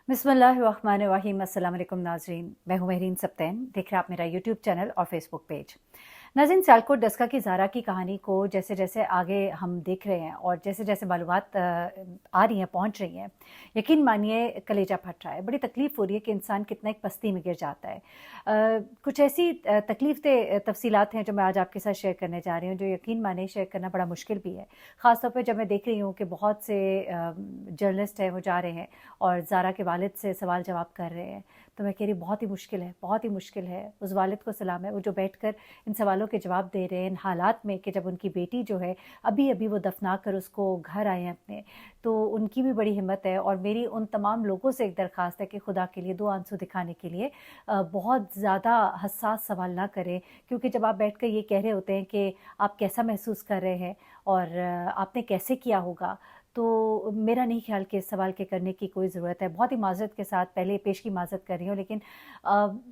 बिस्मिल्लाहिर्रहमानिर्रहीम। अस्सलाम वालेकुम नाज़रीन, मैं हूँ महरीन सब्तैन। देख रहे हैं आप मेरा यूट्यूब चैनल और फेसबुक पेज। नाज़रीन, सियालकोट दस्का की ज़ारा की कहानी को जैसे जैसे आगे हम देख रहे हैं और जैसे जैसे मालूमात आ रही हैं, पहुँच रही हैं, यकीन मानिए कलेजा फट रहा है। बड़ी तकलीफ़ हो रही है कि इंसान कितना एक पस्ती में गिर जाता है। कुछ ऐसी तकलीफ़ तफ़सीलात हैं जो मैं आज आपके साथ शेयर करने जा रही हूँ, जो यकीन मानिए शेयर करना बड़ा मुश्किल भी है। ख़ास तौर पे जब मैं देख रही हूँ कि बहुत से जर्नलिस्ट हैं, वो जा रहे हैं और ज़ारा के वालिद से सवाल जवाब कर रहे हैं, तो मैं कह रही बहुत ही मुश्किल है, बहुत ही मुश्किल है। उस वालिद को सलाम है, वो जो बैठकर इन सवालों के जवाब दे रहे हैं इन हालात में कि जब उनकी बेटी जो है अभी अभी वो दफना कर उसको घर आए हैं अपने, तो उनकी भी बड़ी हिम्मत है। और मेरी उन तमाम लोगों से एक दरख्वास्त है कि खुदा के लिए दो आंसू दिखाने के लिए बहुत ज़्यादा हसास सवाल ना करें, क्योंकि जब आप बैठ कर ये कह रहे होते हैं कि आप कैसा महसूस कर रहे हैं और आपने कैसे किया होगा, तो मेरा नहीं ख्याल कि इस सवाल के करने की कोई ज़रूरत है। बहुत ही माज़रत के साथ पहले पेश की माज़रत कर रही हूँ, लेकिन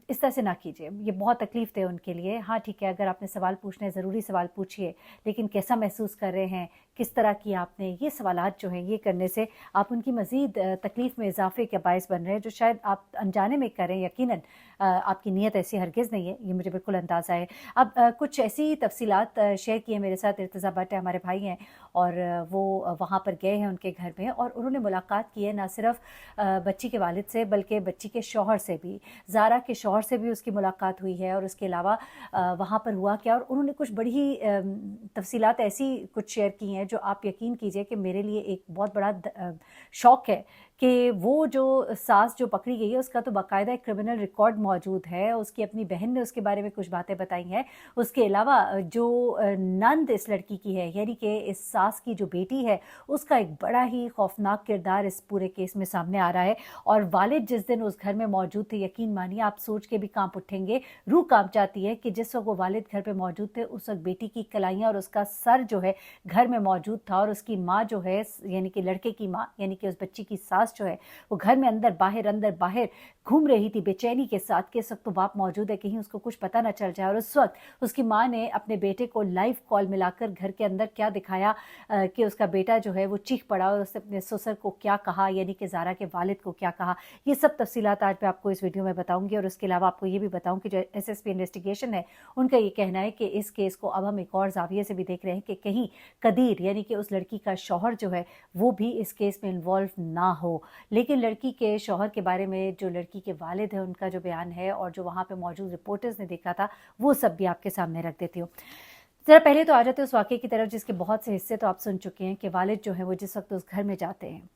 इस तरह से ना कीजिए, ये बहुत तकलीफ़ दे उनके लिए। हाँ ठीक है, अगर आपने सवाल पूछने हैं ज़रूरी सवाल पूछिए, लेकिन कैसा महसूस कर रहे हैं, किस तरह किया आपने, ये सवालात जो हैं ये करने से आप उनकी मज़ीद तकलीफ़ में इजाफ़े का बायस बन रहे हैं, जो शायद आप अनजाने में कर रहे हैं। यकीनन आपकी नीयत ऐसी हरगिज़ नहीं है, ये मुझे बिल्कुल अंदाज़ा है। अब कुछ ऐसी तफ़सीलात शेयर की हैं मेरे साथ। इर्तज़ा भट्ट हमारे भाई हैं और वो वहाँ पर गए हैं उनके घर में, और उन्होंने मुलाकात की है ना सिर्फ बच्ची के वालिद से, बल्कि बच्ची के शौहर से भी। ज़ारा के शौहर से भी उसकी मुलाकात हुई है, और उसके अलावा वहाँ पर हुआ क्या, और उन्होंने कुछ बड़ी ही तफसीलात ऐसी कुछ शेयर की हैं जो आप यकीन कीजिए कि मेरे लिए एक बहुत बड़ा शौक़ है कि वो जो सास जो पकड़ी गई है उसका तो बाकायदा एक क्रिमिनल रिकॉर्ड मौजूद है। उसकी अपनी बहन ने उसके बारे में कुछ बातें बताई हैं। उसके अलावा जो नंद इस लड़की की है, यानी कि इस सास की जो बेटी है, उसका एक बड़ा ही खौफनाक किरदार इस पूरे केस में सामने आ रहा है। और वालिद जिस दिन उस घर में मौजूद थे, यकीन मानिए आप सोच के भी कांप उठेंगे, रूह कांप जाती है कि जिस वक्त वो वालिद घर पे मौजूद थे उस वक्त बेटी की कलाइयाँ और उसका सर जो है घर में मौजूद था, और उसकी माँ जो है यानी कि लड़के की माँ यानी कि उस बच्ची की सास जो है वो घर में अंदर बाहर घूम रही थी बेचैनी के साथ कि इस वक्त तो बाप मौजूद है, कहीं उसको कुछ पता ना चल जाए। और उस वक्त उसकी माँ ने अपने बेटे को लाइव कॉल मिलाकर घर के अंदर क्या दिखाया कि उसका बेटा जो है वो चीख पड़ा, और उसने अपने ससुर को क्या कहा, यानी कि ज़ारा के वालिद को क्या कहा। ये सब तफसीलात आज मैं आपको इस वीडियो में बताऊंगी। और उसके अलावा आपको ये भी बताऊँ कि जो SSP इन्वेस्टिगेशन है, उनका ये कहना है कि इस केस को अब हम एक और जाविये से भी देख रहे हैं कि कहीं कदीर यानी कि उस लड़की का शौहर जो है वो भी इस केस में इन्वॉल्व ना हो। लेकिन लड़की के शौहर के बारे में जो लड़की के वालिद है उनका जो बयान है और जो वहाँ पे मौजूद रिपोर्टर्स ने देखा था, वो सब भी आपके सामने रख देती हूँ। ज़रा पहले तो आ जाते हैं उस वाक़े की तरफ जिसके बहुत से हिस्से तो आप सुन चुके हैं कि वालिद जो है वो जिस वक्त उस घर में जाते हैं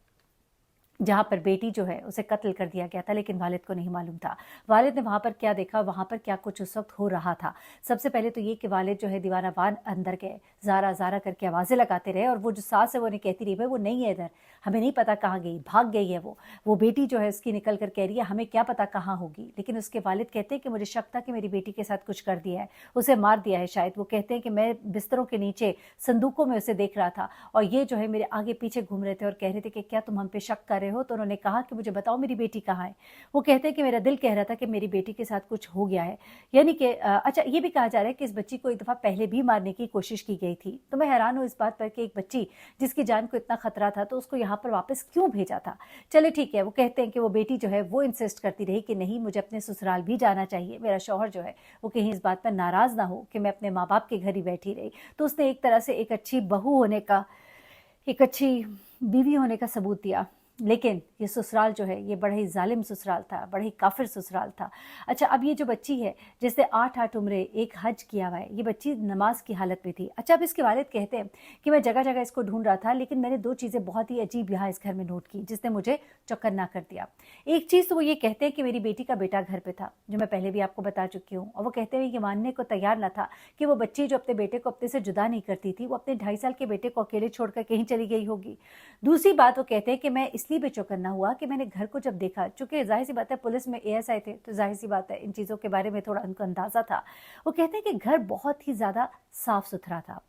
जहाँ पर बेटी जो है उसे कत्ल कर दिया गया था, लेकिन वालिद को नहीं मालूम था। वालिद ने वहाँ पर क्या देखा, वहाँ पर क्या कुछ उस वक्त हो रहा था। सबसे पहले तो ये कि वालिद जो है दीवाना वान अंदर गए, ज़ारा ज़ारा करके आवाज़ें लगाते रहे, और वो जो सास है वो नहीं कहती रही भाई वो नहीं है इधर, हमें नहीं पता कहाँ गई, भाग गई है वो बेटी जो है उसकी निकल कर कह रही है हमें क्या पता कहाँ होगी। लेकिन उसके वालिद कहते हैं कि मुझे शक था कि मेरी बेटी के साथ कुछ कर दिया है, उसे मार दिया है शायद। वो कहते हैं कि मैं बिस्तरों के नीचे संदूकों में उसे देख रहा था, और ये जो है मेरे आगे पीछे घूम रहे थे और कह रहे थे कि क्या तुम हम पे शक कर रहे हो। तो उन्होंने कहा कि मुझे बताओ मेरी बेटी कहाँ है। वो कहते हैं कि मेरा दिल कह रहा था कि मेरी बेटी के साथ कुछ हो गया है। यानी कि अच्छा, ये भी कहा जा रहा है कि इस बच्ची को एक दफ़ा पहले भी मारने की कोशिश की गई थी। तो मैं हैरान हूँ इस बात पर कि एक बच्ची जिसकी जान को इतना खतरा था तो उसको यहाँ पर वापस क्यों भेजा था। चले ठीक है, वो कहते हैं कि वो बेटी जो है वो इंसिस्ट करती रही कि नहीं मुझे अपने ससुराल भी जाना चाहिए, मेरा शौहर जो है वो कहीं इस बात पर नाराज़ ना हो कि मैं अपने माँ बाप के घर ही बैठी रही। तो उसने एक तरह से एक अच्छी बहू होने का, एक अच्छी बीवी होने का सबूत दिया। लेकिन ये ससुराल जो है ये बड़ा ही जालिम ससुराल था, बड़ा ही काफिर ससुराल था। अच्छा, अब ये जो बच्ची है जिसने 8 उम्रे एक हज किया हुआ है, ये बच्ची नमाज की हालत में थी। अच्छा, अब इसके वालिद कहते हैं कि मैं जगह जगह इसको ढूंढ रहा था, लेकिन मैंने दो चीज़ें बहुत ही अजीब यहाँ इस घर में नोट की जिसने मुझे चौकन्ना कर दिया। एक चीज़ तो वो ये कहते हैं कि मेरी बेटी का बेटा घर पे था, जो मैं पहले भी आपको बता चुकी हूँ, और वो कहते हैं ये मानने को तैयार न था कि वो बच्ची जो अपने बेटे को अपने से जुदा नहीं करती थी, वो अपने 2.5 साल के बेटे को अकेले छोड़कर कहीं चली गई होगी। दूसरी बात वो कहते हैं कि मैं इसलिए भी चौकन्ना हुआ कि मैंने घर को जब देखा, चूंकि जाहिर सी बात है पुलिस में ASI थे तो जाहिर सी बात है इन चीज़ों के बारे में थोड़ा उनको अंदाज़ा था। वो कहते हैं कि घर बहुत ही ज़्यादा साफ़ सुथरा था,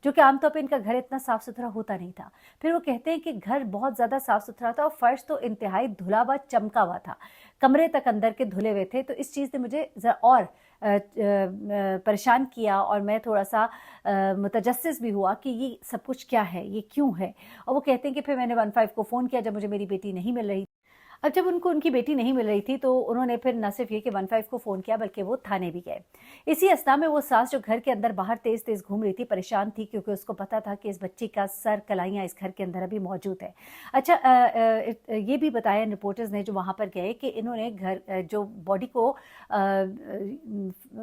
जो कि आमतौर पे इनका घर इतना साफ़ सुथरा होता नहीं था। फिर वो कहते हैं कि घर बहुत ज़्यादा साफ़ सुथरा था और फर्श तो इंतहाई धुला हुआ चमका हुआ था, कमरे तक अंदर के धुले हुए थे। तो इस चीज़ ने मुझे ज़रा और परेशान किया, और मैं थोड़ा सा मुतजस्सिस भी हुआ कि ये सब कुछ क्या है, ये क्यों है। और वो कहते हैं कि फिर मैंने 15 को फ़ोन किया जब मुझे मेरी बेटी नहीं मिल रही। अब जब उनको उनकी बेटी नहीं मिल रही थी तो उन्होंने फिर न सिर्फ ये कि 15 को फ़ोन किया बल्कि वो थाने भी गए। इसी अवस्था में वो सास जो घर के अंदर बाहर तेज़-तेज़ घूम रही थी, परेशान थी क्योंकि उसको पता था कि इस बच्ची का सर, कलाइयाँ इस घर के अंदर अभी मौजूद है। अच्छा ये भी बताया रिपोर्टर्स ने जो वहाँ पर गए कि इन्होंने जो बॉडी को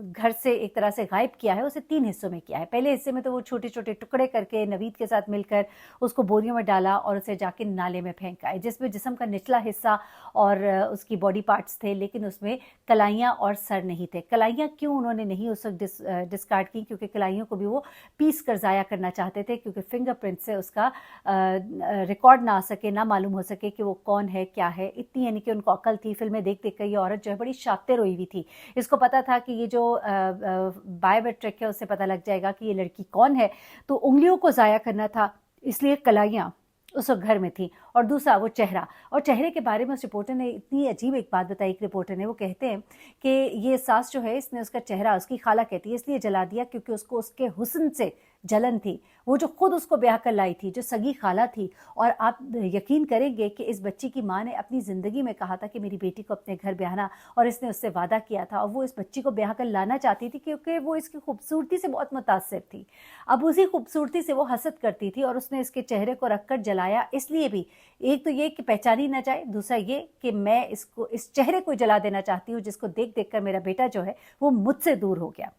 घर से एक तरह से गायब किया है, उसे 3 हिस्सों में किया है। पहले हिस्से में तो वो छोटे-छोटे टुकड़े करके नवीद के साथ मिलकर उसको बोरियों में डाला और उसे जाके नाले में फेंक आए, जिसमें जिस्म का निचला हिस्सा और उसकी बॉडी पार्ट्स थे, लेकिन उसमें कलाइयाँ और सर नहीं थे। कलाइयाँ क्यों उन्होंने नहीं उस वक़्त डिस्कार्ड की, क्योंकि कलाइयों को भी वो पीस कर ज़ाया करना चाहते थे, क्योंकि फिंगरप्रिंट से उसका रिकॉर्ड ना आ सके, ना मालूम हो सके कि वो कौन है, क्या है। इतनी यानी कि उनको अक्ल थी। फ़िल्में देख-देख कर ये औरत जो है बड़ी शातिर हुई हुई थी। इसको पता था कि ये जो बायोमेट्रिक है उससे पता लग जाएगा कि ये लड़की कौन है, तो उँगलियों को ज़ाया करना था, इसलिए कलाइयाँ उस वक़्त घर में थी। और दूसरा वो चेहरा, और चेहरे के बारे में उस रिपोर्टर ने इतनी अजीब एक बात बताई, एक रिपोर्टर ने, वो कहते हैं कि ये सास जो है इसने उसका चेहरा, उसकी खाला कहती है, इसलिए जला दिया क्योंकि उसको उसके हुस्न से जलन थी। वो जो खुद उसको ब्याह कर लाई थी, जो सगी खाला थी। और आप यकीन करेंगे कि इस बच्ची की माँ ने अपनी ज़िंदगी में कहा था कि मेरी बेटी को अपने घर ब्याहना, और इसने उससे वादा किया था और वो इस बच्ची को ब्याह कर लाना चाहती थी क्योंकि वो इसकी खूबसूरती से बहुत मुतासिर थी। अब उसी खूबसूरती से वो हसद करती थी और उसने इसके चेहरे को रखकर जलाया, इसलिए भी, एक तो ये कि पहचानी ना जाए, दूसरा ये कि मैं इस चेहरे को जला देना चाहती हूँ जिसको देख-देख कर मेरा बेटा जो है वो मुझसे दूर हो गया।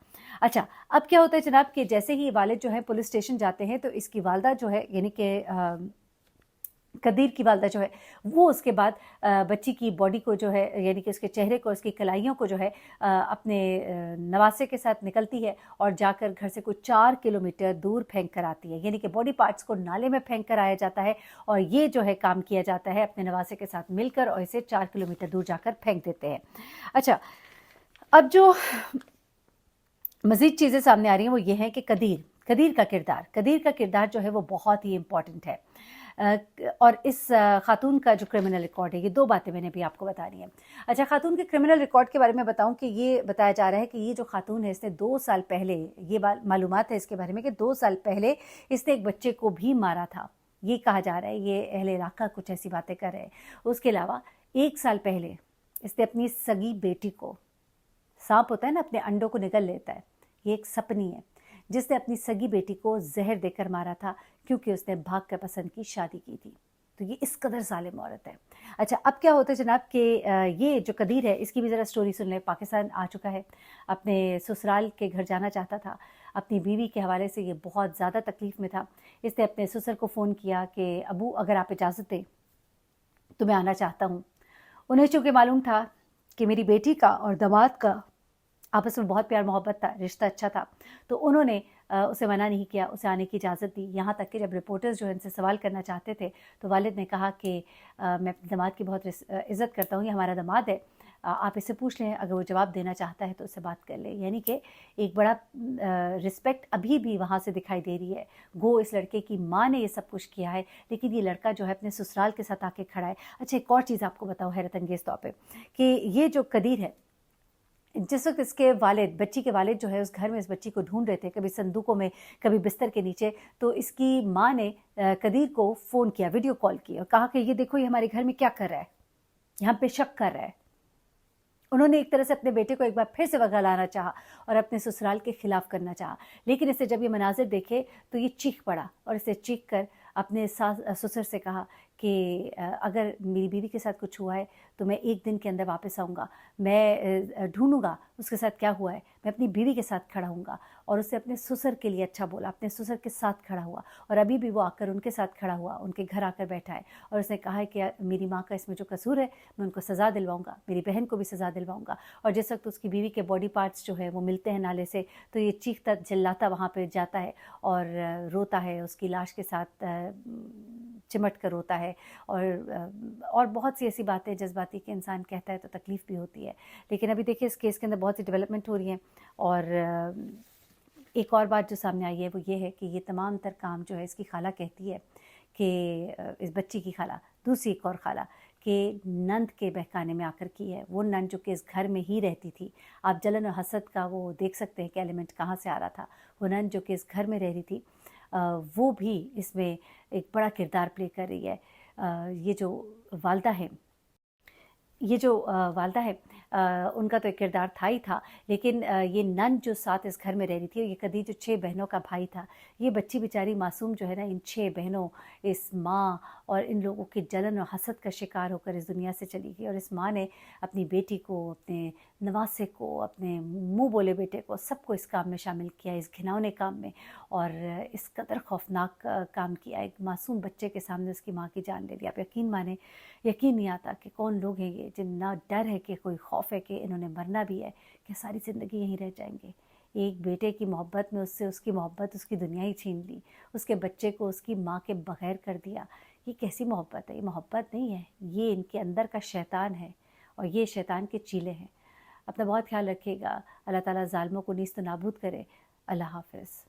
अच्छा, अब क्या होता है जनाब कि जैसे ही वालिद जो है पुलिस स्टेशन जाते हैं तो इसकी वालदा जो है, यानी कि कदीर की वालदा जो है, वो उसके बाद बच्ची की बॉडी को जो है, यानी कि उसके चेहरे को, उसकी कलाइयों को जो है अपने नवासे के साथ निकलती है और जाकर घर से कुछ 4 किलोमीटर दूर फेंक कर आती है। यानी कि बॉडी पार्ट्स को नाले में फेंक कर आया जाता है और ये जो है काम किया जाता है अपने नवासे के साथ मिलकर, और इसे 4 किलोमीटर दूर जाकर फेंक देते हैं। अच्छा, अब जो मज़ीद चीज़ें सामने आ रही हैं वो ये हैं कि कदीर का किरदार जो है वो बहुत ही इम्पॉर्टेंट है। और इस खातून का जो क्रिमिनल रिकॉर्ड है, ये 2 बातें मैंने भी आपको बतानी है। अच्छा, खातून के क्रिमिनल रिकॉर्ड के बारे में बताऊं कि ये बताया जा रहा है कि ये जो खातून है इसने 2 साल पहले, ये मालूमात है इसके बारे में कि 2 साल पहले इसने एक बच्चे को भी मारा था। ये कहा जा रहा है, ये अहले इलाका कुछ ऐसी बातें कर रहे हैं। उसके अलावा 1 साल पहले इसने अपनी सगी बेटी को, सांप होता है ना, अपने अंडों को निगल लेता है, ये एक सपनी है जिसने अपनी सगी बेटी को जहर देकर मारा था क्योंकि उसने भाग कर पसंद की शादी की थी। तो ये इस कदर ज़ालिम औरत है। अच्छा, अब क्या होता है जनाब कि ये जो कदीर है इसकी भी ज़रा स्टोरी सुन लें। पाकिस्तान आ चुका है, अपने ससुराल के घर जाना चाहता था। अपनी बीवी के हवाले से ये बहुत ज़्यादा तकलीफ़ में था। इसने अपने ससुर को फ़ोन किया कि अबू अगर आप इजाज़त दें तो मैं आना चाहता हूँ। उन्हें चूँकि मालूम था कि मेरी बेटी का और दामाद का आपस में बहुत प्यार मोहब्बत था, रिश्ता अच्छा था, तो उन्होंने उसे मना नहीं किया, उसे आने की इजाज़त दी। यहाँ तक कि जब रिपोर्टर्स जो है इनसे सवाल करना चाहते थे तो वालिद ने कहा कि मैं अपने दामाद की बहुत इज़्ज़त करता हूँ, ये हमारा दामाद है, आप इससे पूछ लें, अगर वो जवाब देना चाहता है तो उससे बात कर लें। यानी कि एक बड़ा रिस्पेक्ट अभी भी वहाँ से दिखाई दे रही है। गो इस लड़के की माँ ने ये सब कुछ किया है, लेकिन ये लड़का जो है अपने ससुराल के साथ आके खड़ा है। अच्छा, एक और चीज़ आपको बताऊँ हैरत अंगेज़ तौर पे कि ये जो कदीर है, जिस वक्त इसके वालिद, बच्ची के वालिद जो है उस घर में इस बच्ची को ढूंढ रहे थे, कभी संदूकों में, कभी बिस्तर के नीचे, तो इसकी माँ ने कदीर को फ़ोन किया, वीडियो कॉल की और कहा कि ये देखो ये हमारे घर में क्या कर रहा है, यहाँ पे शक कर रहा है। उन्होंने एक तरह से अपने बेटे को एक बार फिर से वगलाना चाहा और अपने ससुराल के खिलाफ करना चाहा, लेकिन इसे जब ये मनाजिर देखे तो ये चीख पड़ा और इसे चीख कर अपने ससुर से कहा कि अगर मेरी बीवी के साथ कुछ हुआ है तो मैं 1 दिन के अंदर वापस आऊँगा, मैं ढूंढूंगा उसके साथ क्या हुआ है, मैं अपनी बीवी के साथ खड़ा हूँगा। और उसे अपने ससुर के लिए अच्छा बोला, अपने ससुर के साथ खड़ा हुआ और अभी भी वो आकर उनके साथ खड़ा हुआ, उनके घर आकर बैठा है और उसने कहा है कि मेरी माँ का इसमें जो कसूर है मैं उनको सज़ा दिलवाऊँगा, मेरी बहन को भी सज़ा दिलवाऊँगा। और जिस वक्त उसकी बीवी के बॉडी पार्ट्स जो है वो मिलते हैं नाले से, तो ये चीखता चिल्लाता वहाँ पर जाता है और रोता है, उसकी लाश के साथ चिमट कर रोता है और बहुत सी ऐसी बातें जज्बाती कि इंसान कहता है तो तकलीफ़ भी होती है। लेकिन अभी देखिए इस केस के अंदर बहुत सी डेवलपमेंट हो रही हैं और एक और बात जो सामने आई है वो ये है कि ये तमाम तर काम जो है इसकी खाला कहती है कि इस बच्ची की खाला, दूसरी एक और खाला, कि नंद के बहकाने में आकर की है। वो नंद जो कि इस घर में ही रहती थी, आप जलन और हसद का वो देख सकते हैं कि एलिमेंट कहाँ से आ रहा था। वो नंद जो कि इस घर में रह रही थी वो भी इसमें एक बड़ा किरदार प्ले कर रही है। ये जो वालदा है ये जो वालदा है, उनका तो एक किरदार था ही था, लेकिन ये नन जो साथ इस घर में रह रही थी, ये कदी जो 6 बहनों का भाई था, ये बच्ची बेचारी मासूम जो है ना, इन 6 बहनों, इस माँ और इन लोगों की जलन और हसद का शिकार होकर इस दुनिया से चली गई। और इस माँ ने अपनी बेटी को, अपने नवासे को, अपने मुँह बोले बेटे को, सबको इस काम में शामिल किया, इस घिनौने काम में, और इस कदर खौफनाक काम किया। एक मासूम बच्चे के सामने उसकी माँ की जान ले ली। आप यकीन माने, यकीन नहीं आता कि कौन लोग हैं ये, जिन ना डर है कि कोई खौफ है कि इन्होंने मरना भी है, कि सारी ज़िंदगी यहीं रह जाएंगे। एक बेटे की मोहब्बत में उससे उसकी मोहब्बत, उसकी दुनिया ही छीन ली, उसके बच्चे को उसकी माँ के बगैर कर दिया। ये कैसी मोहब्बत है? ये मोहब्बत नहीं है, ये इनके अंदर का शैतान है, और ये शैतान के चीले हैं। अपना बहुत ख्याल रखिएगा। अल्लाह ताला ज़ालिमों को नीस्त नाबूद करे। अल्लाह हाफ़िज़।